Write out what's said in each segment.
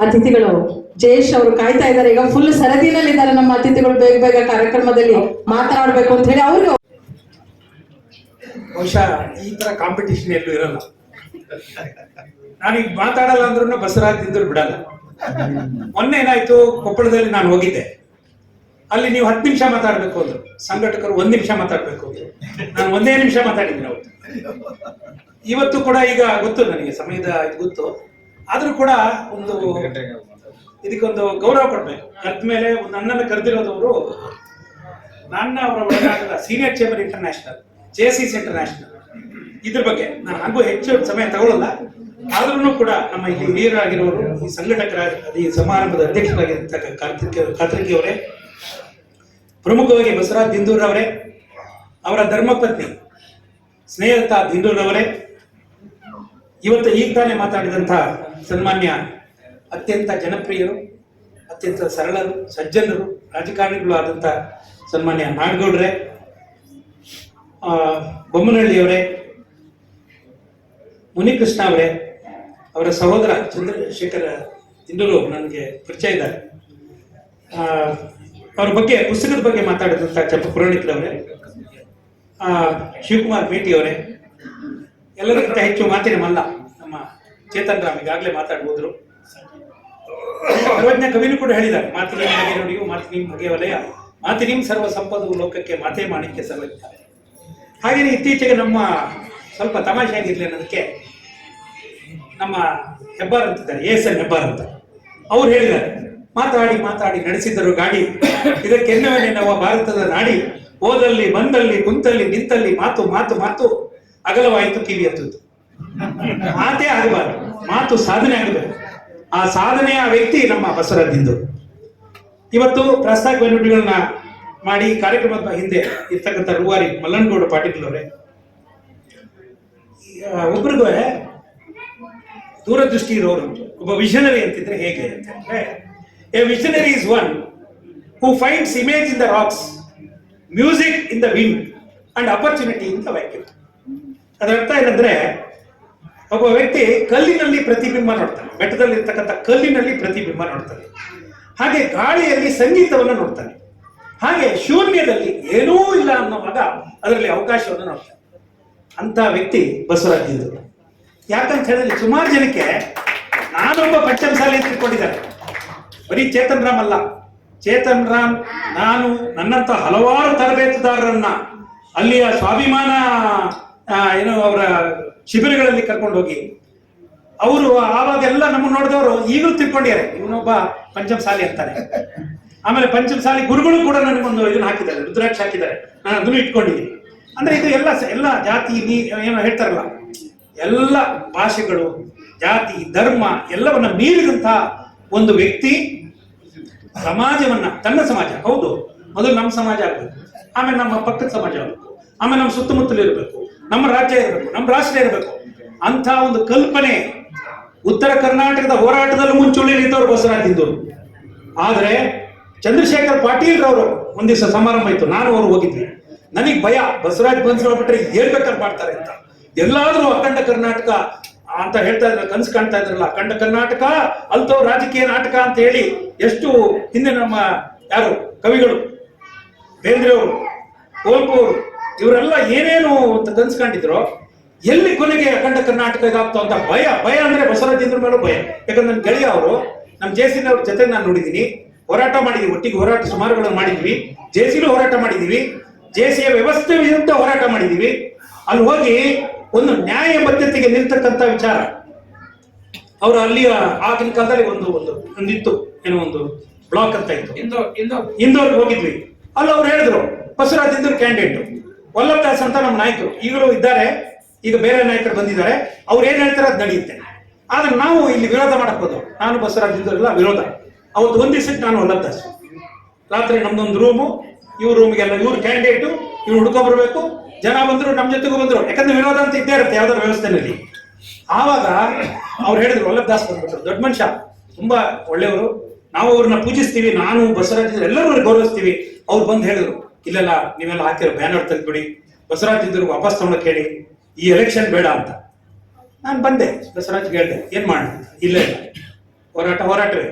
ಅತಿಥಿಗಳು ಜಯೇಶ್ ಅವರು ಕಾಯ್ತಾ ಇದ್ದಾರೆ. ಈಗ ಫುಲ್ ಸರದಿನಲ್ಲಿ ಇದ್ದಾರೆ ನಮ್ಮ ಅತಿಥಿಗಳು. ಬೇಗ ಬೇಗ ಕಾರ್ಯಕ್ರಮದಲ್ಲಿ ಮಾತನಾಡಬೇಕು ಅಂತ ಹೇಳಿ ಅವ್ರಿಗೆ ಬಹುಶಃ ಈ ತರ ಕಾಂಪಿಟಿಷನ್ ಎಲ್ಲೂ ಇರಲ್ಲ. ನಾನೀಗ ಮಾತಾಡಲ್ಲ ಅಂದ್ರೂ ಬಸವರಾಜ್ ಬಿಡಲ್ಲ. ಮೊನ್ನೆ ಏನಾಯ್ತು, ಕೊಪ್ಪಳದಲ್ಲಿ ನಾನು ಹೋಗಿದ್ದೆ. ಅಲ್ಲಿ ನೀವು 10 ನಿಮಿಷ ಮಾತಾಡ್ಬೇಕು ಅಂದ್ರು, ಸಂಘಟಕರು 1 ನಿಮಿಷ ಮಾತಾಡ್ಬೇಕು ಅಂದ್ರು. ನಾನು 1 ನಿಮಿಷ ಮಾತಾಡಿದ್ದೀನಿ ಅವತ್ತು. ಇವತ್ತು ಕೂಡ ಈಗ ಗೊತ್ತು ನನಗೆ ಸಮಯದ ಇದು ಗೊತ್ತು, ಆದ್ರೂ ಕೂಡ ಒಂದು ಇದಕ್ಕೊಂದು ಗೌರವ ಕೊಡ್ಬೇಕು. ಕರೆದ ಮೇಲೆ ನನ್ನನ್ನು ಕರೆದಿರೋದವರು ನನ್ನ ಅವರ ಒಳಗಾಗದ senior chamber international, JCC international, ಇದ್ರ ಬಗ್ಗೆ ನಾನು ಹಾಗೂ ಹೆಚ್ಚು ಸಮಯ ತಗೊಳ್ಳಲ್ಲ. ಆದ್ರೂ ಕೂಡ ನಮ್ಮ ಇಲ್ಲಿ ಹಿರಿಯರಾಗಿರೋರು, ಈ ಸಂಘಟಕರ ಈ ಸಮಾರಂಭದ ಅಧ್ಯಕ್ಷರಾಗಿರ್ತಕ್ಕ ಕಾರ್ತಿಕ್ ಅವರೇ, ಪ್ರಮುಖವಾಗಿ ಬಸವರಾಜ್ ದಿಂಡೂರ್ ಅವರೇ, ಅವರ ಧರ್ಮಪತ್ನಿ ಸ್ನೇಹಿತ ದಿಂಡೂರ್ ಅವರೇ, ಇವತ್ತು ಈಗ ತಾನೇ ಮಾತಾಡಿದಂಥ ಸನ್ಮಾನ್ಯ ಅತ್ಯಂತ ಜನಪ್ರಿಯರು, ಅತ್ಯಂತ ಸರಳರು, ಸಜ್ಜನರು, ರಾಜಕಾರಣಿಗಳು ಆದಂಥ ಸನ್ಮಾನ್ಯ ನಾಡಗೌಡ್ರೆ, ಬೊಮ್ಮನಹಳ್ಳಿಯವರೇ, ಮುನಿಕೃಷ್ಣ ಅವರೇ, ಅವರ ಸಹೋದರ ಚಂದ್ರಶೇಖರ ದಿಂಡೂರು ನನಗೆ ಪರಿಚಯ ಇದ್ದಾರೆ. ಅವ್ರ ಬಗ್ಗೆ ಪುಸ್ತಕದ ಬಗ್ಗೆ ಮಾತಾಡಿದಂಥ ಚಪ್ಪ ಪುರಾಣಿಕರವರೇ, ಶಿವಕುಮಾರ್ ಮೇಟಿ ಅವರೇ, ಎಲ್ಲರಿಗಿಂತ ಹೆಚ್ಚು ಮಾತಿನ ಮಲ್ಲ ನಮ್ಮ ಚೇತನ್ ರಾಮ್ ಈಗಾಗಲೇ ಮಾತಾಡ್ಬೋದ್ರು. ಸರ್ವಜ್ಞ ಕವಿನೂ ಕೂಡ ಹೇಳಿದ್ದಾರೆ, ಮಾತಿನ ಮಗೆ ನೋಡಿಯು ಮಾತಿನ ಮಗೆ ವಲಯ, ಮಾತಿನಿಂ ಸರ್ವ ಸಂಪದವು ಲೋಕಕ್ಕೆ ಮಾತೆ ಮಾಣಿಕ್ಯ ಸರ್ವಜ್ಞ. ಹಾಗೆಯೇ ಇತ್ತೀಚೆಗೆ ನಮ್ಮ ಸ್ವಲ್ಪ ತಮಾಷೆಯಾಗಿರ್ಲಿ ಅನ್ನೋದಕ್ಕೆ ನಮ್ಮ ಹೆಬ್ಬಾರ್ ಅಂತಿದ್ದಾರೆ, ASN ಹೆಬ್ಬಾರ್ ಅಂತ, ಅವ್ರು ಹೇಳಿದ್ದಾರೆ, ಮಾತಾಡಿ ಮಾತಾಡಿ ನಡೆಸಿದ್ದರು ಗಾಡಿ, ಇದಕ್ಕೆನ್ನವೇ ನಮ್ಮ ಭಾರತದ ನಾಡಿ, ಹೋದಲ್ಲಿ ಬಂದಲ್ಲಿ ಕುಂತಲ್ಲಿ ನಿಂತಲ್ಲಿ ಮಾತು ಮಾತು ಮಾತು, ಅಗಲವಾಯಿತು ಕಿವಿ ಎತ್ತುದು. ಮಾತೇ ಆಗಬಾರ್ದು, ಮಾತು ಸಾಧನೆ ಆಗಬೇಕು. ಆ ಸಾಧನೆಯ ವ್ಯಕ್ತಿ ನಮ್ಮ ಬಸವರಾಜ್ ದಿಂಡೂರ್. ಇವತ್ತು ಪ್ರಾಸ್ತಾವಿಕ ನುಡಿಗಳನ್ನ ಮಾಡಿ ಕಾರ್ಯಕ್ರಮದ ಹಿಂದೆ ಇರ್ತಕ್ಕಂಥ ರೂವಾರಿ ಮಲ್ಲನಗೌಡ ಪಾಟೀಲ್ ಅವರೇ, ಒಬ್ರಿಗೂ ದೂರದೃಷ್ಟಿ ಇರೋರು, ಒಬ್ಬ ವಿಷನರಿ ಅಂತಿದ್ರೆ ಹೇಗೆ ಅಂತಂದ್ರೆ, a visionary is one who finds image in the rocks, music in the wind and opportunity in the vacuum. ಅದರ ಅರ್ಥ ಏನಂದ್ರೆ, ಒಬ್ಬ ವ್ಯಕ್ತಿ ಕಲ್ಲಿನಲ್ಲಿ ಪ್ರತಿಬಿಂಬ ನೋಡ್ತಾನೆ, ಬೆಟ್ಟದಲ್ಲಿ ಇರ್ತಕ್ಕಂಥ ಕಲ್ಲಿನಲ್ಲಿ ಪ್ರತಿಬಿಂಬ ನೋಡ್ತಾನೆ, ಹಾಗೆ ಗಾಳಿಯಲ್ಲಿ ಸಂಗೀತವನ್ನು ನೋಡ್ತಾನೆ, ಹಾಗೆ ಶೂನ್ಯದಲ್ಲಿ ಏನೂ ಇಲ್ಲ ಅನ್ನೋವಾಗ ಅದರಲ್ಲಿ ಅವಕಾಶವನ್ನು ನೋಡ್ತಾನೆ. ಅಂತ ವ್ಯಕ್ತಿ ಬಸವರಾಜ್ ದಿಂಡೂರ್. ಯಾಕಂತ ಹೇಳಿದ್ರೆ ಸುಮಾರು ಜನಕ್ಕೆ ನಾನೊಬ್ಬ ಪಂಚಮಸಾಲಿ ಅಂತ ತಿಳ್ಕೊಂಡಿದ್ದಾರೆ. ಬರೀ ಚೇತನ್ ರಾಮ್ ಅಲ್ಲ, ಚೇತನ್ ರಾಮ್, ನಾನು, ನನ್ನಂತ ಹಲವಾರು ತರಬೇತುದಾರರನ್ನ ಅಲ್ಲಿಯ ಸ್ವಾಭಿಮಾನ ಏನು ಅವರ ಶಿಬಿರಗಳಲ್ಲಿ ಕರ್ಕೊಂಡು ಹೋಗಿ ಅವರು ಆವಾಗೆಲ್ಲ ನಮ್ಮನ್ನು ನೋಡಿದವರು ಈಗಲೂ ತಿಳ್ಕೊಂಡಿದ್ದಾರೆ, ಇವನೊಬ್ಬ ಪಂಚಮಸಾಲಿ ಅಂತಾನೆ. ಆಮೇಲೆ ಪಂಚಮಸಾಲಿ ಗುರುಗಳು ಕೂಡ ನನಗೊಂದು ಇದನ್ನ ಹಾಕಿದ್ದಾರೆ, ರುದ್ರಾಕ್ಷ ಹಾಕಿದ್ದಾರೆ, ನಾನು ಅದನ್ನು ಇಟ್ಕೊಂಡಿದ್ದೀನಿ. ಅಂದ್ರೆ ಇದು ಎಲ್ಲ ಜಾತಿ ಏನೋ ಹೇಳ್ತಾರಲ್ಲ, ಎಲ್ಲ ಭಾಷೆಗಳು, ಜಾತಿ, ಧರ್ಮ ಎಲ್ಲವನ್ನ ಮೀರಿದಂತಹ ಒಂದು ವ್ಯಕ್ತಿ ಸಮಾಜವನ್ನ, ತನ್ನ ಸಮಾಜ ಹೌದು, ಮೊದಲು ನಮ್ಮ ಸಮಾಜ ಆಗಬೇಕು, ಆಮೇಲೆ ನಮ್ಮ ಪಕ್ಕದ ಸಮಾಜ ಆಗಬೇಕು, ಆಮೇಲೆ ನಮ್ಮ ಸುತ್ತಮುತ್ತಲು ಇರಬೇಕು, ನಮ್ಮ ರಾಜ್ಯ ಇರಬೇಕು, ನಮ್ಮ ರಾಷ್ಟ್ರ ಇರಬೇಕು ಅಂತ ಒಂದು ಕಲ್ಪನೆ ಉತ್ತರ ಕರ್ನಾಟಕದ ಹೋರಾಟದಲ್ಲೂ ಮುಂಚೂಣಿಯಲ್ಲಿದ್ದವರು ಬಸವರಾಜ್ ದಿಂಡೂರ್. ಆದ್ರೆ ಚಂದ್ರಶೇಖರ್ ಪಾಟೀಲ್ ರವರು ಒಂದ್ ದಿವಸ ಸಮಾರಂಭ ಇತ್ತು, ನಾನು ಅವರು ಹೋಗಿದ್ವಿ. ನನಗೆ ಭಯ, ಬಸವರಾಜ್ ಬಿಟ್ರೆ ಏನ್ ಬೇಕಾದ್ರೆ ಮಾಡ್ತಾರೆ ಅಂತ. ಎಲ್ಲಾದ್ರೂ ಅಖಂಡ ಕರ್ನಾಟಕ ಅಂತ ಹೇಳ್ತಾ ಇದ್ರ, ಕನಸು ಕಾಣ್ತಾ ಇದ್ರಲ್ಲ, ಅಖಂಡ ಕರ್ನಾಟಕ ಅಲ್ತೋ ರಾಜಕೀಯ ನಾಟಕ ಅಂತ ಹೇಳಿ ಎಷ್ಟು ಹಿಂದೆ ನಮ್ಮ ಯಾರು ಕವಿಗಳು, ಬೇಂದ್ರೆ ಅವರು, ಕುವೆಂಪು ಅವರು, ಇವರೆಲ್ಲ ಏನೇನು ಕನಸು ಕಂಡಿದ್ರು, ಎಲ್ಲಿ ಕೊನೆಗೆ ಅಖಂಡ ಕರ್ನಾಟಕ ಇದಾಗ್ತೋ ಅಂತ ಭಯ ಅಂದ್ರೆ ಬಸವರಾಜ್ ದಿಂಡೂರ್ ಮೇಲೂ ಭಯ. ಯಾಕಂದ್ರೆ ನನ್ನ ಗೆಳೆಯ ಅವರು, ನಮ್ಮ JCC ಅವ್ರ ಜೊತೆ ನಾನು ನೋಡಿದ್ದೀನಿ, ಹೋರಾಟ ಮಾಡಿದೀವಿ, ಒಟ್ಟಿಗೆ ಹೋರಾಟ ಸುಮಾರುಗಳನ್ನು ಮಾಡಿದ್ವಿ, JCಲೂ ಹೋರಾಟ ಮಾಡಿದೀವಿ, JCಯ ವ್ಯವಸ್ಥೆ ವಿರುದ್ಧ ಹೋರಾಟ ಮಾಡಿದೀವಿ. ಅಲ್ಲಿ ಹೋಗಿ ಒಂದು ನ್ಯಾಯಬದ್ಧತೆಗೆ ನಿಲ್ತಕ್ಕಂಥ ವಿಚಾರ ಅವರು ಅಲ್ಲಿ ಆಗಿನ ಕಾಲದಲ್ಲಿ ಒಂದಿತ್ತು, ಏನೋ ಒಂದು ಬ್ಲಾಕ್ ಅಂತ ಇತ್ತು, ಇಂದೋರ್ ಹೋಗಿದ್ವಿ. ಅಲ್ಲಿ ಅವ್ರು ಹೇಳಿದ್ರು ಬಸವರಾಜ್ ದಿಂಡೂರ್ ಕ್ಯಾಂಡಿಡೇಟ್, ವಲ್ಲಭ ದಾಸ್ ಅಂತ ನಮ್ಮ ನಾಯಕರು ಈಗಲೂ ಇದ್ದಾರೆ, ಈಗ ಬೇರೆ ನಾಯಕರು ಬಂದಿದ್ದಾರೆ, ಅವ್ರು ಏನ್ ಹೇಳ್ತಾರೆ ಅದು ನಡೆಯುತ್ತೆ. ಆದ್ರೆ ನಾವು ಇಲ್ಲಿ ವಿರೋಧ ಮಾಡಕ್ ಹೋದವು, ನಾನು ಬಸವರಾಜ್ ದಿಂಡೂರ್ ಇಲ್ಲ ವಿರೋಧ. ಅವತ್ತು ಒಂದ್ ದಿವಸಕ್ಕೆ ನಾನು ವಲ್ಲಭ ದಾಸ್, ರಾತ್ರಿ ನಮ್ದೊಂದು ರೂಮು, ಇವ್ರ ರೂಮ್ಗೆಲ್ಲ ಇವ್ರು ಕ್ಯಾಂಡಿಡೇಟು, ಇವ್ರು ಹುಡುಕ ಬರ್ಬೇಕು, ಜನ ಬಂದ್ರು, ನಮ್ಮ ಜೊತೆಗೂ ಬಂದ್ರು, ಯಾಕಂದ್ರೆ ವಿರೋಧ ಅಂತ ಇದ್ದೇ ಇರುತ್ತೆ ಯಾವ್ದಾದ್ರು ವ್ಯವಸ್ಥೆನಲ್ಲಿ. ಆವಾಗ ಅವ್ರು ಹೇಳಿದ್ರು, ವಲ್ಲಭ ದಾಸ್ ಬಂದ್ಬಿಟ್ರು, ದೊಡ್ಡ ಮನುಷ್ಯ, ತುಂಬಾ ಒಳ್ಳೆಯವರು, ನಾವು ಅವ್ರನ್ನ ಪೂಜಿಸ್ತೀವಿ, ನಾನು ಬಸವರಾಜ್ ಎಲ್ಲರೂ ಗೌರವಿಸ್ತೀವಿ. ಅವ್ರು ಬಂದು ಹೇಳಿದ್ರು, ಇಲ್ಲೆಲ್ಲ ನೀವೆಲ್ಲ ಹಾಕಿರೋ ಬ್ಯಾನರ್ ತೆಗೆದ್ಬಿಡಿ, ಬಸವರಾಜ್ ದಿಂಡೂರ್ ವಾಪಸ್ ತಗೊಳಕ್ ಹೇಳಿ, ಈ ಎಲೆಕ್ಷನ್ ಬೇಡ ಅಂತ. ನಾನು ಬಂದೆ, ಬಸವರಾಜ್ ಹೇಳಿದೆ, ಏನ್ ಮಾಡೋಣ, ಇಲ್ಲ ಹೋರಾಟವೇ.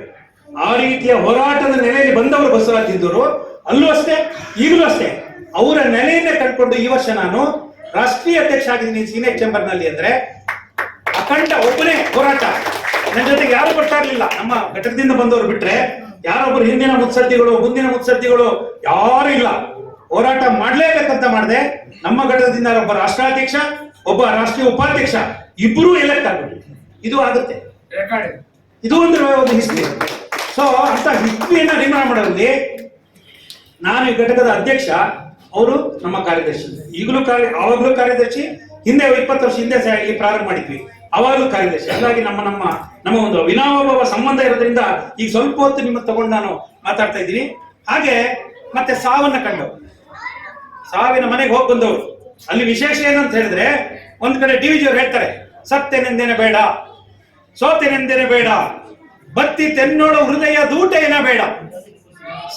ಆ ರೀತಿಯ ಹೋರಾಟದ ನೆಲೆಯಲ್ಲಿ ಬಂದವರು ಬಸವರಾಜ ದಿಂಡೂರು. ಅಲ್ಲೂ ಅಷ್ಟೇ, ಈಗಲೂ ಅಷ್ಟೇ, ಅವರ ನೆಲೆಯನ್ನೇ ಕಂಡುಕೊಂಡು ಈ ವರ್ಷ ನಾನು ರಾಷ್ಟ್ರೀಯ ಅಧ್ಯಕ್ಷ ಆಗಿದ್ದೀನಿ ಸೀನಿಯರ್ ಚೇಂಬರ್ ನಲ್ಲಿ. ಅಂದ್ರೆ ಅಖಂಡ ಒಬ್ಬನೇ ಹೋರಾಟ. ನನ್ನ ಜೊತೆಗೆ ಯಾರು ಬರ್ತಾ ಇರ್ಲಿಲ್ಲ, ನಮ್ಮ ಘಟಕದಿಂದ ಬಂದವರು ಬಿಟ್ರೆ ಯಾರೊಬ್ಬರು ಹಿಂದಿನ ಮುತ್ಸದ್ದಿಗಳು ಮುಂದಿನ ಮುತ್ಸದ್ದಿಗಳು ಯಾರು ಇಲ್ಲ. ಹೋರಾಟ ಮಾಡ್ಲೇಬೇಕಂತ ಮಾಡಿದೆ. ನಮ್ಮ ಘಟಕದಿಂದ ಒಬ್ಬ ರಾಷ್ಟ್ರಾಧ್ಯಕ್ಷ, ಒಬ್ಬ ರಾಷ್ಟ್ರೀಯ ಉಪಾಧ್ಯಕ್ಷ, ಇಬ್ಬರೂ ಎಲೆಕ್ಟ್ ಆಗ್ಬಿಟ್ಟು ಇದು ಆಗುತ್ತೆ. ಇದು ಒಂದು ಹಿಸ್ಟ್ರಿ. ಸೊ ಅಂತ ಹಿಸ್ಟ್ರಿಯನ್ನ ನಿರ್ಮಾಣ ಮಾಡೋದ್ರಲ್ಲಿ ನಾನು ಈ ಘಟಕದ ಅಧ್ಯಕ್ಷ, ಅವರು ನಮ್ಮ ಕಾರ್ಯದರ್ಶಿ. ಈಗಲೂ ಆವಾಗಲೂ ಕಾರ್ಯದರ್ಶಿ, ಹಿಂದೆ 20 ವರ್ಷ ಹಿಂದೆ ಇಲ್ಲಿ ಪ್ರಾರಂಭ ಮಾಡಿದ್ವಿ, ಅವಾಗಲೂ ಕಾರ್ಯದರ್ಶಿ. ಹಾಗಾಗಿ ನಮ್ಮ ಒಂದು ಅವಿನಾಭಾವ ಸಂಬಂಧ ಇರೋದ್ರಿಂದ ಈಗ ಸ್ವಲ್ಪ ಹೊತ್ತು ನಿಮ್ಮ ತಗೊಂಡು ನಾನು ಮಾತಾಡ್ತಾ ಇದ್ದೀನಿ. ಹಾಗೆ ಮತ್ತೆ ಸಾವನ್ನ ಕಂಡವು, ಸಾವಿನ ಮನೆಗೆ ಹೋಗಿ ಬಂದವರು. ಅಲ್ಲಿ ವಿಶೇಷ ಏನಂತ ಹೇಳಿದ್ರೆ, ಒಂದ್ ಕಡೆ ಡಿ ವಿ ಜಿ ಅವ್ರು ಹೇಳ್ತಾರೆ, ಸತ್ಯನೆಂದೇನೆ ಬೇಡ, ಸೋತೆನೆಂದೇನೆ ಬೇಡ, ಬತ್ತಿ ತೆನ್ನೋಳು ಹೃದಯ ದೂಟ ಏನ ಬೇಡ.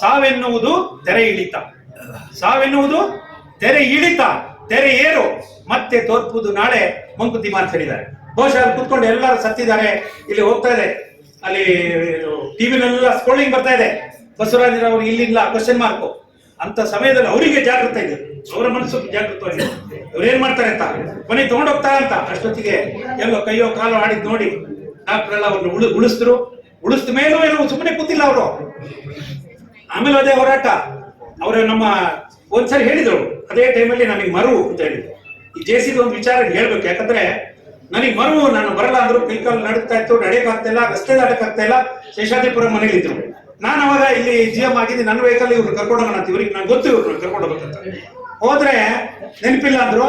ಸಾವೆನ್ನುವುದು ತೆರೆ ಇಳಿತ, ಸಾವೆನ್ನುವುದು ತೆರೆ ಇಳಿತ, ತೆರೆ ಏರು ಮತ್ತೆ ತೋರ್ಪುದು ನಾಳೆ ಮಂಕುತಿಮ್ಮ ಅಂತ ಹೇಳಿದ್ದಾರೆ. ಬಹುಶಃ ಅಲ್ಲಿ ಕುತ್ಕೊಂಡು ಎಲ್ಲರೂ ಸತ್ತಿದ್ದಾರೆ, ಇಲ್ಲಿ ಹೋಗ್ತಾ ಇದೆ, ಅಲ್ಲಿ ಟಿವಿನೆಲ್ಲ ಸ್ಕ್ರೋಲಿಂಗ್ ಬರ್ತಾ ಇದೆ, ಬಸವರಾಜರವರು ಇಲ್ಲಿಲ್ಲ ಕ್ವಶನ್ ಮಾರ್ಕ್. ಅಂತ ಸಮಯದಲ್ಲಿ ಅವರಿಗೆ ಜಾಗೃತ ಇದೆ, ಅವರ ಮನಸ್ಸು ಜಾಗೃತವಾಗಿದೆ. ಇವ್ರೇನ್ ಮಾಡ್ತಾರೆ ಅಂತ ಕೊನೆ ತಗೊಂಡೋಗ್ತಾ ಅಂತ ಅಷ್ಟೊತ್ತಿಗೆ ಎಲ್ಲೋ ಕೈಯೋ ಕಾಲೋ ಆಡಿದ್ ನೋಡಿ ಡಾಕ್ಟರ್ ಅವ್ರನ್ನ ಉಳಿಸಿದ ಮೇಲೂ ಏನು ಸುಮ್ಮನೆ ಕೂತಿಲ್ಲ ಅವರು. ಆಮೇಲೆ ಅದೇ ಹೋರಾಟ. ಅವರು ನಮ್ಮ ಒಂದ್ಸರಿ ಹೇಳಿದ್ರು, ಅದೇ ಟೈಮಲ್ಲಿ ನನಗೆ ಮರು ಅಂತ ಹೇಳಿದ್ರು. ಈ ಜೇಸಿದ ಒಂದು ವಿಚಾರ ಹೇಳ್ಬೇಕು, ಯಾಕಂದ್ರೆ ನನಗೆ ಮರು, ನಾನು ಬರಲ್ಲ ಅಂದ್ರು, ಕೈಕಾಲು ನಡುತ್ತಾ ಇತ್ತು, ನಡೆಯಕ್ಕಾಗ್ತಾ ಇಲ್ಲ, ರಸ್ತೆ ದಾಟಕ್ಕಾಗ್ತಾ ಇಲ್ಲ. ಶೇಷಾದ್ರಿಪುರ ಮನೇಲಿ ಇದ್ರು. ನಾನು ಅವಾಗ ಇಲ್ಲಿ GM ಆಗಿದ್ದೀನಿ, ನನ್ನ ವೆಹಿಕಲ್ ಇವ್ರು ಕರ್ಕೊಂಡು ಹೋಗೋಣ ಅಂತ, ಇವ್ರಿಗೆ ನಂಗೆ ಗೊತ್ತು ಇವ್ರು ಕರ್ಕೊಂಡು ಹೋಗ್ಬೇಕಂತ. ಹೋದ್ರೆ ನೆನಪಿಲ್ಲ ಅಂದ್ರು.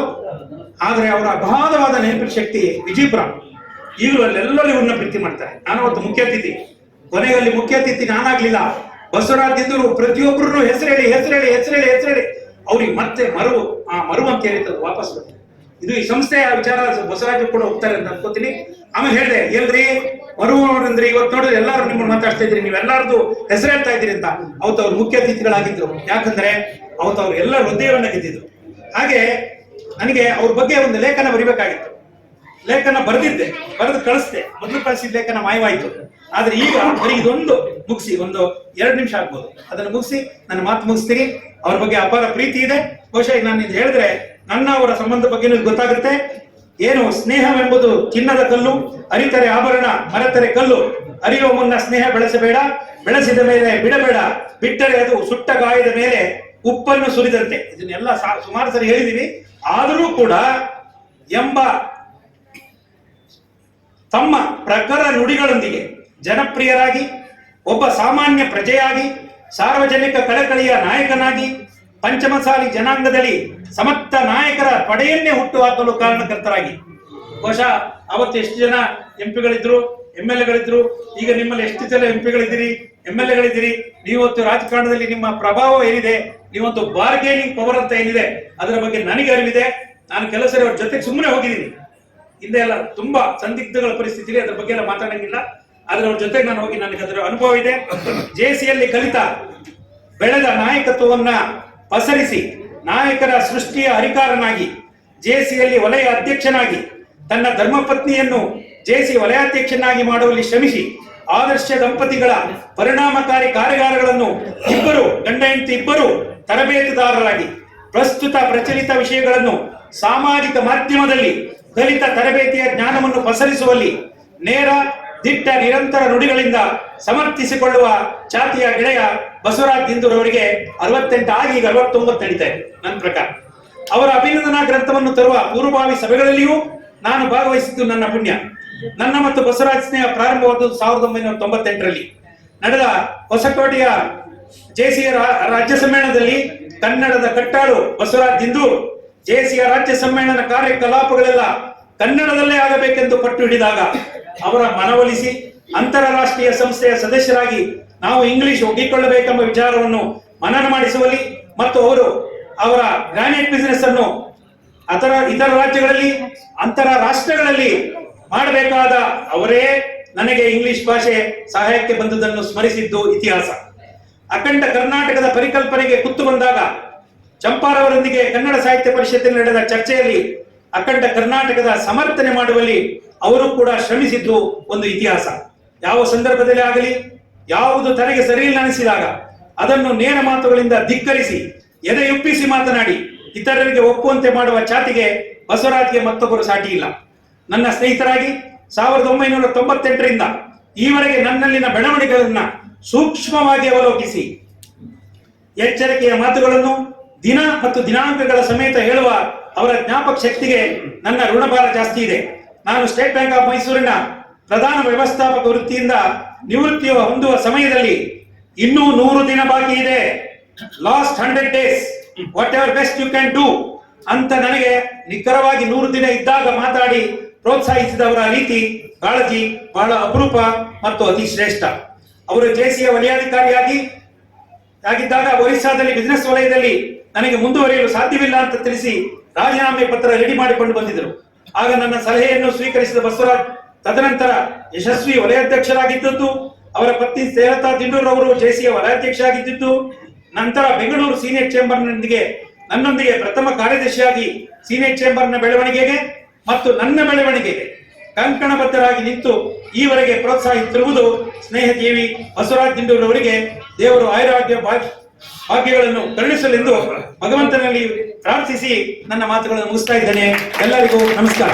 ಆದ್ರೆ ಅವರ ಅಗಾಧವಾದ ನೆನಪಿನ ಶಕ್ತಿ ವಿಜಯಪುರ. ಈಗಲೂ ಅಲ್ಲೆಲ್ಲರೂ ಇವ್ರನ್ನ ಪ್ರೀತಿ ಮಾಡ್ತಾರೆ. ನಾನು ಅವತ್ತು ಮುಖ್ಯ ಅತಿಥಿ, ಕೊನೆಗೆ ಅಲ್ಲಿ ಮುಖ್ಯ ಅತಿಥಿ ನಾನಾಗ್ಲಿಲ್ಲ, ಬಸವರಾಜ ದಿಂಡೂರು ಪ್ರತಿಯೊಬ್ಬರು ಹೆಸರೇಳಿ ಅವ್ರಿಗೆ ಮತ್ತೆ ಮರು ಅಂತ ಹೇಳಿದ್ದು ವಾಪಸ್ ಬಂತು. ಇದು ಈ ಸಂಸ್ಥೆಯ ವಿಚಾರ, ಬಸವರಾಜ್ ಕೂಡ ಹೋಗ್ತಾರೆ ಅಂತ ಅನ್ಕೋತೀನಿ. ಆಮೇಲೆ ಹೇಳಿದೆ, ಎಲ್ರಿ ಮರು ಅಂದ್ರೆ ಇವತ್ತು ನೋಡಿದ್ರೆ ಎಲ್ಲಾರು ನಿಮ್ಮನ್ನು ಮಾತಾಡ್ತಾ ಇದ್ರಿ, ನೀವೆಲ್ಲಾರ್ದು ಹೆಸರು ಹೇಳ್ತಾ ಇದ್ರಿ ಅಂತ. ಅವತ್ತು ಅವ್ರು ಮುಖ್ಯ ಅತಿಥಿಗಳಾಗಿದ್ರು, ಯಾಕಂದ್ರೆ ಅವತ್ತು ಅವ್ರು ಎಲ್ಲ ಹೃದಯವನ್ನ ಗೆದ್ದಿದ್ರು. ಹಾಗೆ ನನಗೆ ಅವ್ರ ಬಗ್ಗೆ ಒಂದು ಲೇಖನ ಬರಿಬೇಕಾಗಿತ್ತು. ಲೇಖನ ಬರೆದು ಕಳಿಸ್ದೆ. ಮೊದಲು ಕಳಿಸಿದ ಲೇಖನ ಮಾಯವಾಯ್ತು. ಆದ್ರೆ ಈಗ ಬರೀ ಇದೊಂದು ಮುಗಿಸಿ, ಒಂದು 2 ನಿಮಿಷ ಆಗ್ಬೋದು, ಅದನ್ನು ಮುಗಿಸಿ ನನ್ನ ಮಾತು ಮುಗಿಸ್ತೀನಿ. ಅವ್ರ ಬಗ್ಗೆ ಅಪಾರ ಪ್ರೀತಿ ಇದೆ. ಬಹುಶಃ ನಾನು ಇದು ಹೇಳಿದ್ರೆ ನನ್ನ ಅವರ ಸಂಬಂಧ ಬಗ್ಗೆ ಗೊತ್ತಾಗುತ್ತೆ. ಏನು ಸ್ನೇಹವೆಂಬುದು ಚಿನ್ನದ ಕಲ್ಲು, ಅರಿತರೆ ಆಭರಣ, ಮರೆತರೆ ಕಲ್ಲು. ಅರಿಯುವ ಮುನ್ನ ಸ್ನೇಹ ಬೆಳೆಸಬೇಡ, ಬೆಳೆಸಿದ ಮೇಲೆ ಬಿಡಬೇಡ, ಬಿಟ್ಟರೆ ಅದು ಸುಟ್ಟ ಗಾಯದ ಮೇಲೆ ಉಪ್ಪನ್ನು ಸುರಿದಂತೆ. ಇದನ್ನೆಲ್ಲ ಸುಮಾರು ಸರಿ ಹೇಳಿದೀವಿ. ಆದರೂ ಕೂಡ ಎಂಬ ತಮ್ಮ ಪ್ರಖರ ನುಡಿಗಳೊಂದಿಗೆ ಜನಪ್ರಿಯರಾಗಿ, ಒಬ್ಬ ಸಾಮಾನ್ಯ ಪ್ರಜೆಯಾಗಿ, ಸಾರ್ವಜನಿಕ ಕಳಕಳಿಯ ನಾಯಕನಾಗಿ, ಪಂಚಮಸಾಲಿ ಜನಾಂಗದಲ್ಲಿ ಸಮರ್ಥ ನಾಯಕರ ಪಡೆಯನ್ನೇ ಹುಟ್ಟುಹಾಕಲು ಕಾರಣಕರ್ತರಾಗಿ. ಬಹುಶಃ ಅವತ್ತು ಎಷ್ಟು ಜನ ಎಂಪಿಗಳಿದ್ರು, MLA ಗಳಿದ್ರು. ಈಗ ನಿಮ್ಮಲ್ಲಿ ಎಷ್ಟು ಜನ ಎಂಪಿಗಳಿದ್ದೀರಿ, MLA ಗಳಿದ್ದೀರಿ. ನೀವತ್ತು ರಾಜಕಾರಣದಲ್ಲಿ ನಿಮ್ಮ ಪ್ರಭಾವ ಏನಿದೆ, ನೀವೊಂದು ಬಾರ್ಗೇನಿಂಗ್ ಪವರ್ ಅಂತ ಏನಿದೆ, ಅದರ ಬಗ್ಗೆ ನನಗೆ ಅರಿವಿದೆ. ನಾನು ಕೆಲಸ ಅವ್ರ ಜೊತೆಗೆ ಸುಮ್ಮನೆ ಹೋಗಿದ್ದೀನಿ. ಹಿಂದೆ ಎಲ್ಲ ತುಂಬಾ ಸಂದಿಗ್ಧಗಳ ಪರಿಸ್ಥಿತಿ, ಅದ್ರ ಬಗ್ಗೆ ಎಲ್ಲ ಮಾತಾಡಂಗಿಲ್ಲ. ಆದ್ರೆ ಅವ್ರ ಜೊತೆಗೆ ನಾನು ಹೋಗಿ, ನನಗೆ ಅದರ ಅನುಭವ ಇದೆ. ಜೆಸಿಯಲ್ಲಿ ಕಲಿತ ಬೆಳೆದ ನಾಯಕತ್ವವನ್ನ ಪಸರಿಸಿ ನಾಯಕರ ಸೃಷ್ಟಿಯ ಹರಿಕಾರನಾಗಿ, ಜೆಸಿಯಲ್ಲಿ ವಲಯ ಅಧ್ಯಕ್ಷನಾಗಿ, ತನ್ನ ಧರ್ಮಪತ್ನಿಯನ್ನು ಜೆಸಿ ವಲಯಾಧ್ಯಕ್ಷನಾಗಿ ಮಾಡುವಲ್ಲಿ ಶ್ರಮಿಸಿ, ಆದರ್ಶ ದಂಪತಿಗಳ ಪರಿಣಾಮಕಾರಿ ಕಾರ್ಯಾಗಾರಗಳನ್ನು ಗಂಡ ಹೆಂಡತಿ ಇಬ್ಬರು ತರಬೇತುದಾರರಾಗಿ, ಪ್ರಸ್ತುತ ಪ್ರಚಲಿತ ವಿಷಯಗಳನ್ನು ಸಾಮಾಜಿಕ ಮಾಧ್ಯಮದಲ್ಲಿ ಕಲಿತ ತರಬೇತಿಯ ಜ್ಞಾನವನ್ನು ಪಸರಿಸುವಲ್ಲಿ ನೇರ ದಿಟ್ಟ ನಿರಂತರ ನುಡಿಗಳಿಂದ ಸಮರ್ಥಿಸಿಕೊಳ್ಳುವ ಚಾತಿಯ ಗೆಳೆಯ ಬಸವರಾಜ ದಿಂಡೂರು ಅವರಿಗೆ 68 ಆಗಿ ಈಗ 69 ನಡೀತಾ ಇದೆ ನನ್ನ ಪ್ರಕಾರ. ಅವರ ಅಭಿನಂದನಾ ಗ್ರಂಥವನ್ನು ತರುವ ಪೂರ್ವಭಾವಿ ಸಭೆಗಳಲ್ಲಿಯೂ ನಾನು ಭಾಗವಹಿಸಿದ್ದು ನನ್ನ ಪುಣ್ಯ. ನನ್ನ ಮತ್ತು ಬಸವರಾಜ್ ಸ್ನೇಹ ಪ್ರಾರಂಭವಾದದ್ದು 1998ರಲ್ಲಿ ನಡೆದ ಹೊಸಕೋಟೆಯ ಜೆಸಿಯ ರಾಜ್ಯ ಸಮ್ಮೇಳನದಲ್ಲಿ ಕನ್ನಡದ ಕಟ್ಟಾಳು ಬಸವರಾಜ ದಿಂಡೂರು ಜೆಸಿಯ ರಾಜ್ಯ ಸಮ್ಮೇಳನ ಕಾರ್ಯಕಲಾಪಗಳೆಲ್ಲ ಕನ್ನಡದಲ್ಲೇ ಆಗಬೇಕೆಂದು ಪಟ್ಟು ಹಿಡಿದಾಗ ಅವರ ಮನವೊಲಿಸಿ ಅಂತಾರಾಷ್ಟ್ರೀಯ ಸಂಸ್ಥೆಯ ಸದಸ್ಯರಾಗಿ ನಾವು ಇಂಗ್ಲಿಷ್ ಒಗ್ಗಿಕೊಳ್ಳಬೇಕೆಂಬ ವಿಚಾರವನ್ನು ಮನನ ಮಾಡಿಸುವಲ್ಲಿ ಮತ್ತು ಅವರ ಗ್ರಾನೈಟ್ ಬಿಸಿನೆಸ್ ಅನ್ನು ಇತರ ರಾಜ್ಯಗಳಲ್ಲಿ ಅಂತರ ರಾಷ್ಟ್ರಗಳಲ್ಲಿ ಮಾಡಬೇಕಾದ ಅವರೇ ನನಗೆ ಇಂಗ್ಲಿಷ್ ಭಾಷೆ ಸಹಾಯಕ್ಕೆ ಬಂದುದನ್ನು ಸ್ಮರಿಸಿದ್ದು ಇತಿಹಾಸ. ಅಖಂಡ ಕರ್ನಾಟಕದ ಪರಿಕಲ್ಪನೆಗೆ ಕುತ್ತು ಬಂದಾಗ ಚಂಪಾರವರೊಂದಿಗೆ ಕನ್ನಡ ಸಾಹಿತ್ಯ ಪರಿಷತ್ತಿನಲ್ಲಿ ನಡೆದ ಚರ್ಚೆಯಲ್ಲಿ ಅಖಂಡ ಕರ್ನಾಟಕದ ಸಮರ್ಥನೆ ಮಾಡುವಲ್ಲಿ ಅವರು ಕೂಡ ಶ್ರಮಿಸಿದ್ದು ಒಂದು ಇತಿಹಾಸ. ಯಾವ ಸಂದರ್ಭದಲ್ಲಿ ಆಗಲಿ ಯಾವುದು ತನಗೆ ಸರಿಯಿಲ್ಲ ಅನಿಸಿದಾಗ ಅದನ್ನು ನೇರ ಮಾತುಗಳಿಂದ ಧಿಕ್ಕರಿಸಿ ಎದೆಯುಪ್ಪಿಸಿ ಮಾತನಾಡಿ ಇತರರಿಗೆ ಒಪ್ಪುವಂತೆ ಮಾಡುವ ಚಾತಿಗೆ ಬಸವರಾಜ್ಗೆ ಮತ್ತೊಬ್ಬರು ಸಾಟಿ ಇಲ್ಲ. ನನ್ನ ಸ್ನೇಹಿತರಾಗಿ 1998ರಿಂದ ಈವರೆಗೆ ನನ್ನಲ್ಲಿನ ಬೆಳವಣಿಗೆಗಳನ್ನ ಸೂಕ್ಷ್ಮವಾಗಿ ಅವಲೋಕಿಸಿ ಎಚ್ಚರಿಕೆಯ ಮಾತುಗಳನ್ನು ದಿನ ಮತ್ತು ದಿನಾಂಕಗಳ ಸಮೇತ ಹೇಳುವ ಅವರ ಜ್ಞಾಪಕ ಶಕ್ತಿಗೆ ನನ್ನ ಋಣಭಾರ ಜಾಸ್ತಿ ಇದೆ. ನಾನು ಸ್ಟೇಟ್ ಬ್ಯಾಂಕ್ ಆಫ್ ಮೈಸೂರಿನ ಪ್ರಧಾನ ವ್ಯವಸ್ಥಾಪಕ ವೃತ್ತಿಯಿಂದ ನಿವೃತ್ತಿ ಹೊಂದುವ ಸಮಯದಲ್ಲಿ ಇನ್ನೂ 100 ದಿನ ಬಾಕಿ ಇದೆ, last 100 days, whatever best you can do ಅಂತ ನನಗೆ ನಿಖರವಾಗಿ 100 ದಿನ ಇದ್ದಾಗ ಮಾತಾಡಿ ಪ್ರೋತ್ಸಾಹಿಸಿದವರ ರೀತಿ ಕಾಳಜಿ ಬಹಳ ಅಪರೂಪ ಮತ್ತು ಅತಿ ಶ್ರೇಷ್ಠ. ಅವರು ಜೆಸಿಯ ಆಗಿದ್ದಾಗ ಒರಿಸ್ಸಾದಲ್ಲಿ ಬಿಸಿನೆಸ್ ವಲಯದಲ್ಲಿ ನನಗೆ ಮುಂದುವರಿಯಲು ಸಾಧ್ಯವಿಲ್ಲ ಅಂತ ತಿಳಿಸಿ ರಾಜೀನಾಮೆ ಪತ್ರ ರೆಡಿ ಮಾಡಿಕೊಂಡು ಬಂದಿದ್ದರು. ಆಗ ನನ್ನ ಸಲಹೆಯನ್ನು ಸ್ವೀಕರಿಸಿದ ಬಸವರಾಜ್ ತದನಂತರ ಯಶಸ್ವಿ ವಲಯಾಧ್ಯಕ್ಷರಾಗಿದ್ದದ್ದು, ಅವರ ಪತ್ನಿ ಸೇಲತಾ ದಿಂಡೂರ್ ಅವರು ಜೆಸಿಯ ವಲಯಾಧ್ಯಕ್ಷ ಆಗಿದ್ದು, ನಂತರ ಬೆಂಗಳೂರು ಸೀನಿಯರ್ ಚೇಂಬರ್ ನನ್ನೊಂದಿಗೆ ಪ್ರಥಮ ಕಾರ್ಯದರ್ಶಿಯಾಗಿ ಸೀನಿಯರ್ ಚೇಂಬರ್ನ ಬೆಳವಣಿಗೆಗೆ ಮತ್ತು ನನ್ನ ಬೆಳವಣಿಗೆಗೆ ಕಂಕಣಬದ್ಧರಾಗಿ ನಿಂತು ಈವರೆಗೆ ಪ್ರೋತ್ಸಾಹಿಸುತ್ತಿರುವುದು ಸ್ನೇಹಜೀವಿ ಬಸವರಾಜ್ ದಿಂಡೂರ್ ಅವರಿಗೆ ದೇವರು ಆಯುರಾಗ್ಯ ಭಾಗ್ಯಗಳನ್ನು ಕರುಣಿಸಲೆಂದು ಭಗವಂತನಲ್ಲಿ ಪ್ರಾರ್ಥಿಸಿ ನನ್ನ ಮಾತುಗಳನ್ನು ಮುಗಿಸ್ತಾ ಇದ್ದೇನೆ. ಎಲ್ಲರಿಗೂ ನಮಸ್ಕಾರ.